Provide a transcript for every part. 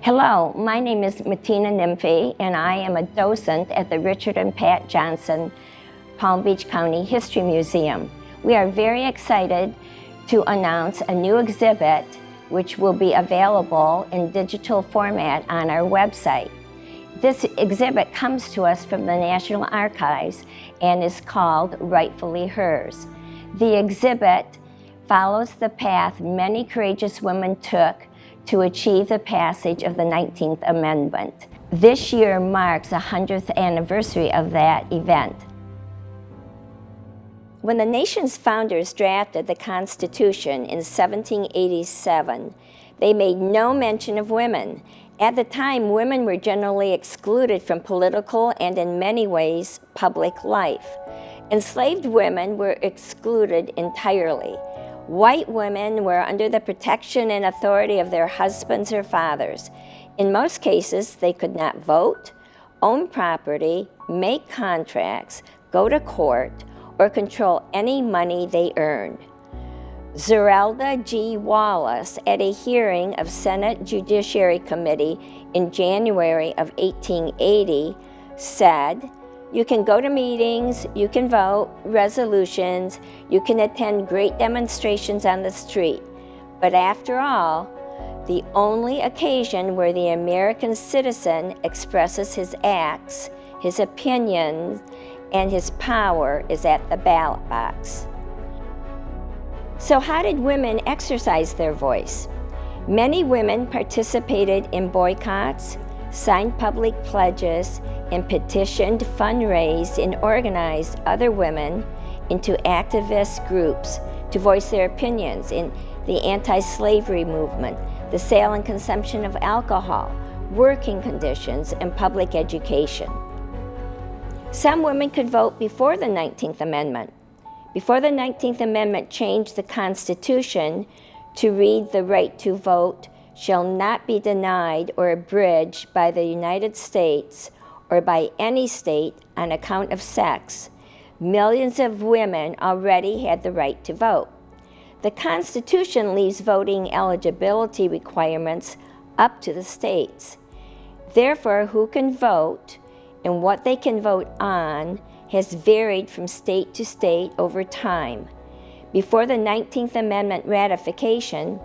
Hello, my name is Matina Nimphie, and I am a docent at the Richard and Pat Johnson Palm Beach County History Museum. We are very excited to announce a new exhibit which will be available in digital format on our website. This exhibit comes to us from the National Archives and is called Rightfully Hers. The exhibit follows the path many courageous women took to achieve the passage of the 19th Amendment. This year marks the 100th anniversary of that event. When the nation's founders drafted the Constitution in 1787, they made no mention of women. At the time, women were generally excluded from political and, in many ways, public life. Enslaved women were excluded entirely. White women were under the protection and authority of their husbands or fathers. In most cases, they could not vote, own property, make contracts, go to court, or control any money they earned. Zerelda G. Wallace, at a hearing of Senate Judiciary Committee in January of 1880, said, "You can go to meetings, you can vote, resolutions, you can attend great demonstrations on the street, but after all, the only occasion where the American citizen expresses his acts, his opinions, and his power is at the ballot box." So how did women exercise their voice? Many women participated in boycotts, signed public pledges, and petitioned, fundraised, and organized other women into activist groups to voice their opinions in the anti-slavery movement, the sale and consumption of alcohol, working conditions, and public education. Some women could vote before the 19th Amendment. Before the 19th Amendment changed the Constitution to read, "The right to vote shall not be denied or abridged by the United States or by any state on account of sex," millions of women already had the right to vote. The Constitution leaves voting eligibility requirements up to the states. Therefore, who can vote and what they can vote on has varied from state to state over time. Before the 19th Amendment ratification,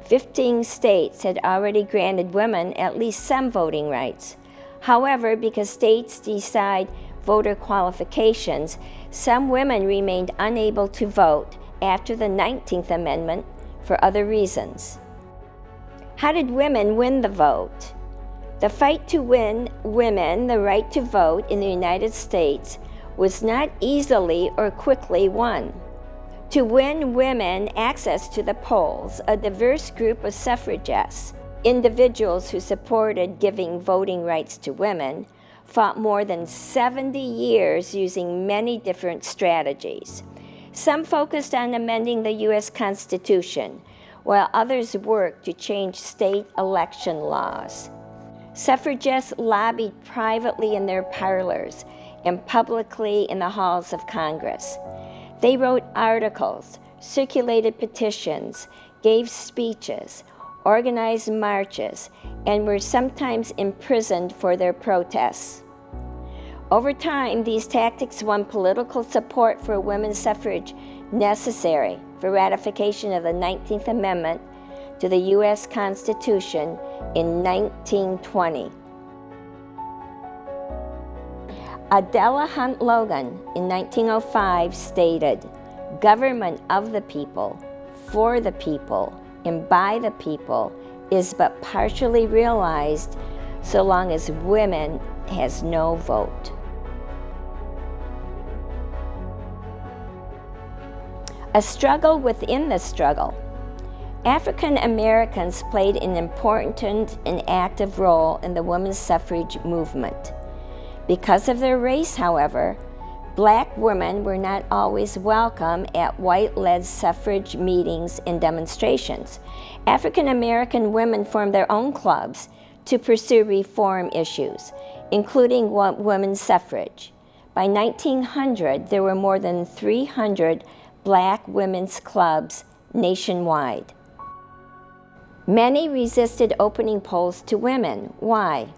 15 states had already granted women at least some voting rights. However, because states decide voter qualifications, some women remained unable to vote after the 19th Amendment for other reasons. How did women win the vote? The fight to win women the right to vote in the United States was not easily or quickly won. To win women access to the polls, a diverse group of suffragists, individuals who supported giving voting rights to women, fought more than 70 years using many different strategies. Some focused on amending the U.S. Constitution, while others worked to change state election laws. Suffragists lobbied privately in their parlors and publicly in the halls of Congress. They wrote articles, circulated petitions, gave speeches, organized marches, and were sometimes imprisoned for their protests. Over time, these tactics won political support for women's suffrage necessary for ratification of the 19th Amendment to the U.S. Constitution in 1920. Adela Hunt Logan in 1905 stated, "Government of the people, for the people, and by the people is but partially realized so long as women has no vote." A struggle within the struggle. African Americans played an important and active role in the women's suffrage movement. Because of their race, however, Black women were not always welcome at white-led suffrage meetings and demonstrations. African American women formed their own clubs to pursue reform issues, including women's suffrage. By 1900, there were more than 300 Black women's clubs nationwide. Many resisted opening polls to women. Why?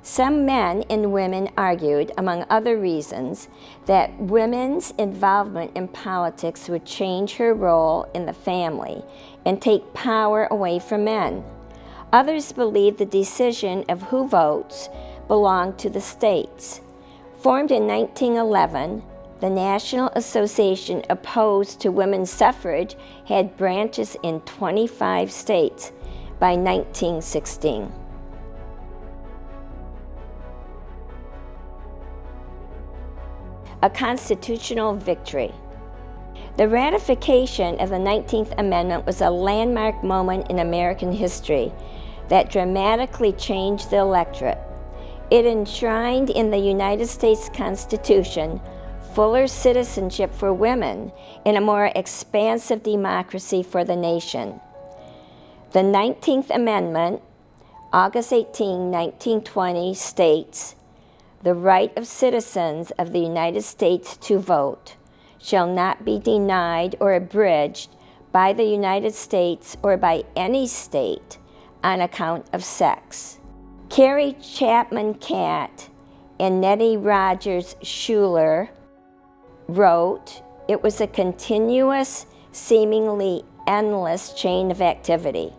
Some men and women argued, among other reasons, that women's involvement in politics would change her role in the family and take power away from men. Others believed the decision of who votes belonged to the states. Formed in 1911, the National Association opposed to women's suffrage had branches in 25 states by 1916. A constitutional victory. The ratification of the 19th Amendment was a landmark moment in American history that dramatically changed the electorate. It enshrined in the United States Constitution fuller citizenship for women and a more expansive democracy for the nation. The 19th Amendment, August 18, 1920, states, "The right of citizens of the United States to vote shall not be denied or abridged by the United States or by any state on account of sex." Carrie Chapman Catt and Nettie Rogers Schuler wrote, "It was a continuous, seemingly endless chain of activity.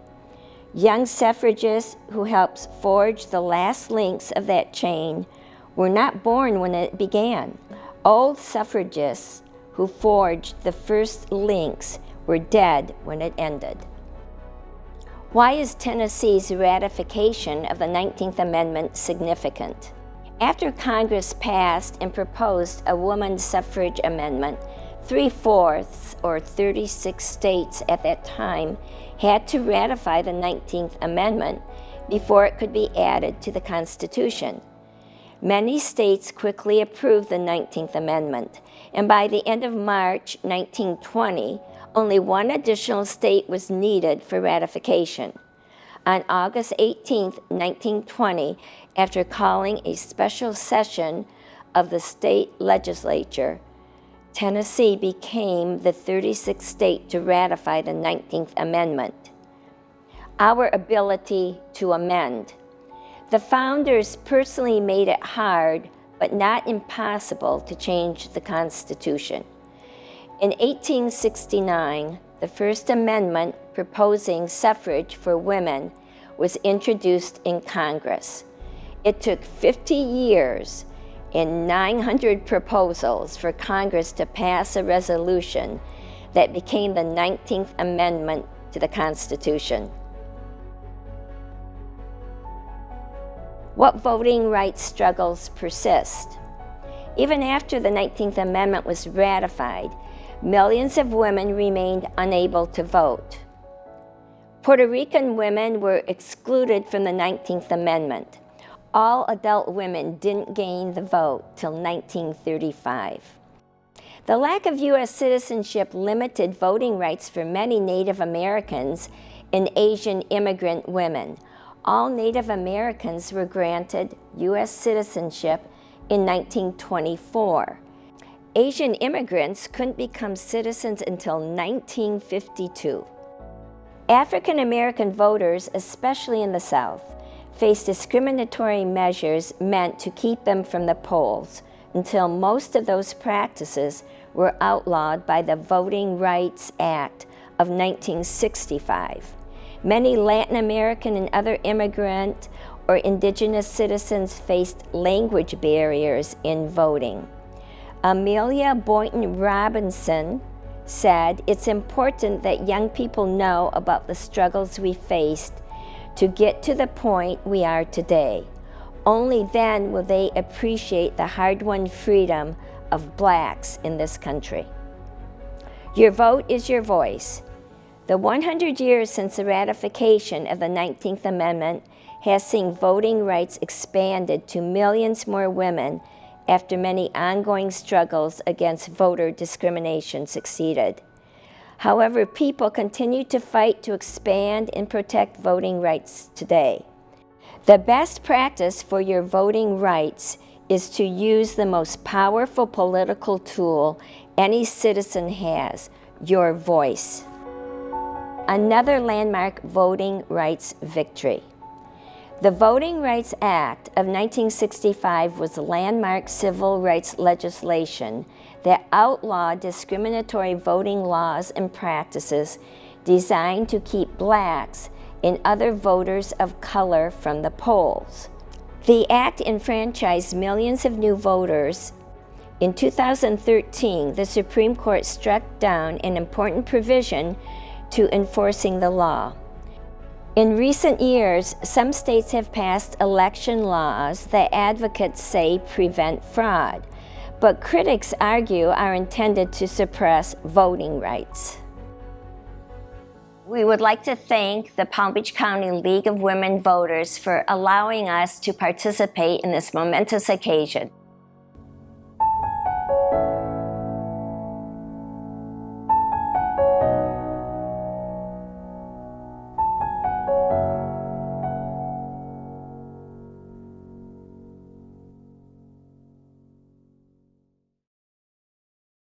Young suffragists who helped forge the last links of that chain were not born when it began. Old suffragists who forged the first links were dead when it ended." Why is Tennessee's ratification of the 19th Amendment significant? After Congress passed and proposed a woman's suffrage amendment, 3/4 or 36 states at that time had to ratify the 19th Amendment before it could be added to the Constitution. Many states quickly approved the 19th Amendment, and by the end of March 1920, only one additional state was needed for ratification. On August 18, 1920, after calling a special session of the state legislature, Tennessee became the 36th state to ratify the 19th Amendment. Our ability to amend. The founders personally made it hard, but not impossible, to change the Constitution. In 1869, the first amendment proposing suffrage for women was introduced in Congress. It took 50 years and 900 proposals for Congress to pass a resolution that became the 19th Amendment to the Constitution. What voting rights struggles persist? Even after the 19th Amendment was ratified, millions of women remained unable to vote. Puerto Rican women were excluded from the 19th Amendment. All adult women didn't gain the vote till 1935. The lack of U.S. citizenship limited voting rights for many Native Americans and Asian immigrant women. All Native Americans were granted U.S. citizenship in 1924. Asian immigrants couldn't become citizens until 1952. African American voters, especially in the South, faced discriminatory measures meant to keep them from the polls until most of those practices were outlawed by the Voting Rights Act of 1965. Many Latin American and other immigrant or indigenous citizens faced language barriers in voting. Amelia Boynton Robinson said, "It's important that young people know about the struggles we faced to get to the point we are today. Only then will they appreciate the hard-won freedom of blacks in this country." Your vote is your voice. The 100 years since the ratification of the 19th Amendment has seen voting rights expanded to millions more women after many ongoing struggles against voter discrimination succeeded. However, people continue to fight to expand and protect voting rights today. The best practice for your voting rights is to use the most powerful political tool any citizen has, your voice. another landmark voting rights victory. The Voting Rights Act of 1965 was landmark civil rights legislation that outlawed discriminatory voting laws and practices designed to keep blacks and other voters of color from the polls. The act enfranchised millions of new voters. In 2013, the Supreme Court struck down an important provision to enforcing the law. In recent years, some states have passed election laws that advocates say prevent fraud, but critics argue are intended to suppress voting rights. We would like to thank the Palm Beach County League of Women Voters for allowing us to participate in this momentous occasion.